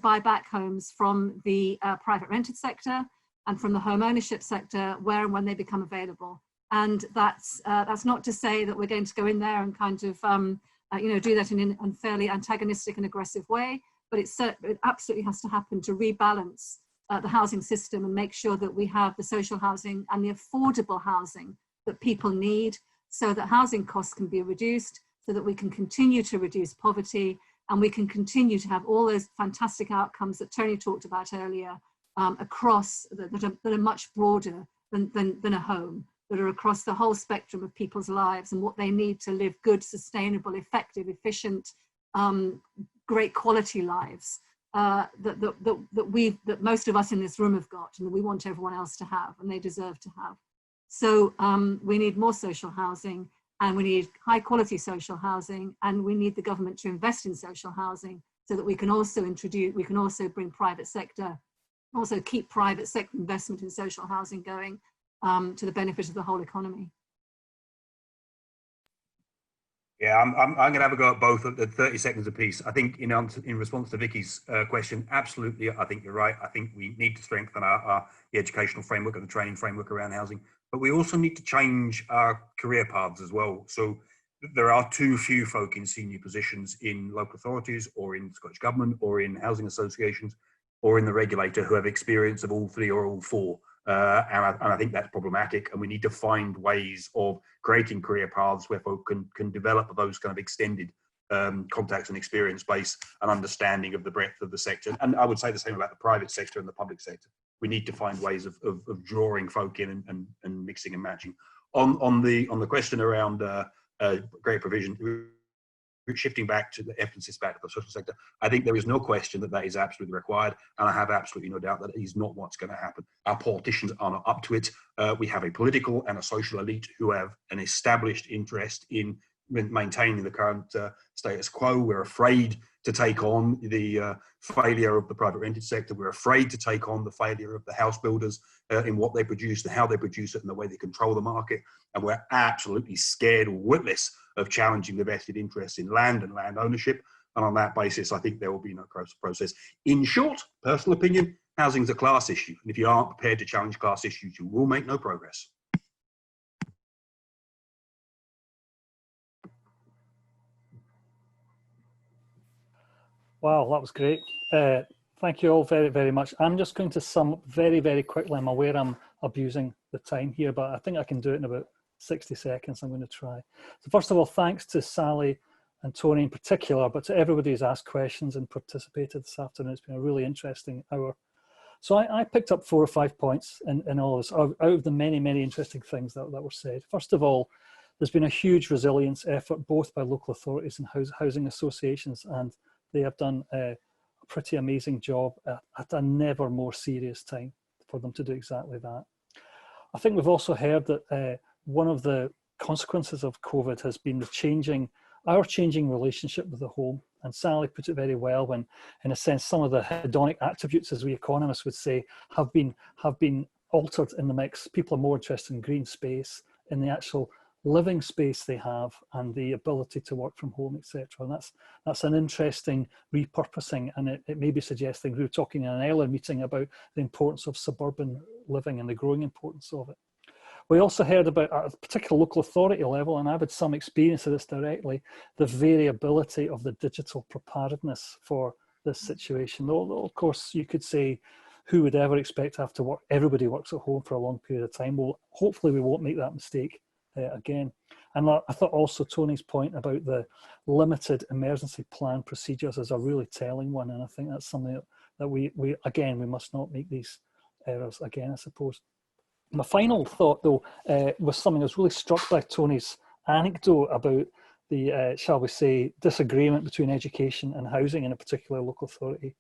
Speaker 2: buy back homes from the private rented sector and from the home ownership sector where and when they become available. And that's not to say that we're going to go in there and kind of do that in a fairly antagonistic and aggressive way, but it absolutely has to happen to rebalance the housing system and make sure that we have the social housing and the affordable housing that people need, so that housing costs can be reduced, so that we can continue to reduce poverty, and we can continue to have all those fantastic outcomes that Tony talked about earlier across that are much broader than a home, that are across the whole spectrum of people's lives and what they need to live good, sustainable, effective, efficient, great quality lives that most of us in this room have got, and that we want everyone else to have, and they deserve to have. So we need more social housing, and we need high quality social housing, and we need the government to invest in social housing so that we can also bring private sector, also keep private sector investment in social housing going to the benefit of the whole economy.
Speaker 3: Yeah, I'm going to have a go at both at 30 seconds apiece. I think in response to Vicky's question, absolutely, I think you're right. I think we need to strengthen the educational framework and the training framework around housing, but we also need to change our career paths as well. So there are too few folk in senior positions in local authorities or in Scottish Government or in housing associations or in the regulator who have experience of all three or all four. And I think that's problematic, and we need to find ways of creating career paths where folk can develop those kind of extended contacts and experience base and understanding of the breadth of the sector. And I would say the same about the private sector and the public sector. We need to find ways of drawing folk in and mixing and matching. On the question around greater provision, shifting back to the emphasis back to the social sector, I think there is no question that is absolutely required, and I have absolutely no doubt that it is not what's going to happen. Our politicians are not up to it. We have a political and a social elite who have an established interest in maintaining the current status quo. We're afraid to take on the failure of the private rented sector. We're afraid to take on the failure of the house builders in what they produce, and how they produce it, and the way they control the market. And we're absolutely scared or witless of challenging the vested interests in land and land ownership. And on that basis, I think there will be no process. In short, personal opinion, housing is a class issue. And if you aren't prepared to challenge class issues, you will make no progress.
Speaker 1: Wow, that was great. Thank you all very, very much. I'm just going to sum up very, very quickly. I'm aware I'm abusing the time here, but I think I can do it in about 60 seconds. I'm going to try. So first of all, thanks to Sally and Tony in particular, but to everybody who's asked questions and participated this afternoon. It's been a really interesting hour. So I picked up 4 or 5 points in all this, out of the many, many interesting things that were said. First of all, there's been a huge resilience effort both by local authorities and housing associations, and they have done a pretty amazing job at a never more serious time for them to do exactly that. I think we've also heard that one of the consequences of COVID has been our changing relationship with the home. And Sally put it very well when, in a sense, some of the hedonic attributes, as we economists would say, have been altered in the mix. People are more interested in green space, in the actual living space they have, and the ability to work from home, etc. And that's an interesting repurposing, and it may be suggesting, we were talking in an earlier meeting about the importance of suburban living and the growing importance of it. We also heard about, at a particular local authority level, and I've had some experience of this directly, the variability of the digital preparedness for this situation. Although, of course, you could say, who would ever expect to have to work? Everybody works at home for a long period of time. Well, hopefully we won't make that mistake again. And I thought also Tony's point about the limited emergency plan procedures is a really telling one. And I think that's something that we must not make these errors again, I suppose. My final thought, though, was something I was really struck by Tony's anecdote about the, shall we say, disagreement between education and housing in a particular local authority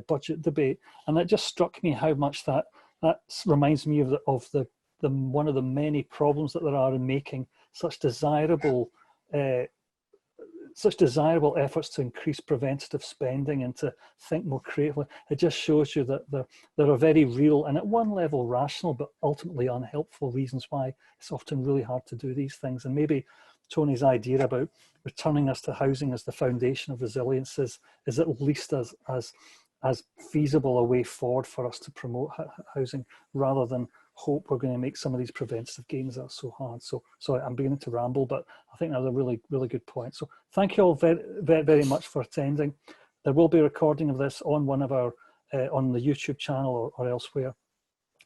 Speaker 1: budget debate. And that just struck me how much that reminds me of the one of the many problems that there are in making such desirable efforts to increase preventative spending and to think more creatively. It just shows you that there are very real and at one level rational but ultimately unhelpful reasons why it's often really hard to do these things. And maybe Tony's idea about returning us to housing as the foundation of resilience is at least as feasible a way forward for us to promote housing, rather than hope we're going to make some of these preventative gains that are so hard. So sorry, I'm beginning to ramble, but I think that was a really, really good point. So thank you all very, very, very much for attending. There will be a recording of this on one of our, on the YouTube channel or elsewhere.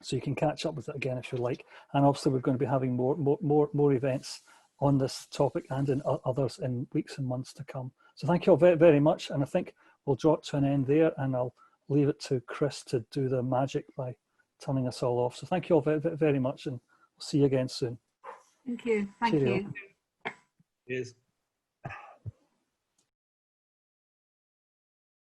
Speaker 1: So you can catch up with it again if you like. And obviously we're going to be having more events on this topic and in others in weeks and months to come. So thank you all very, very much. And I think we'll draw it to an end there, and I'll leave it to Chris to do the magic by turning us all off. So thank you all very, very much, and we'll see you again soon.
Speaker 2: Thank you. Thank
Speaker 1: Cheerio.
Speaker 2: you.
Speaker 3: Cheers.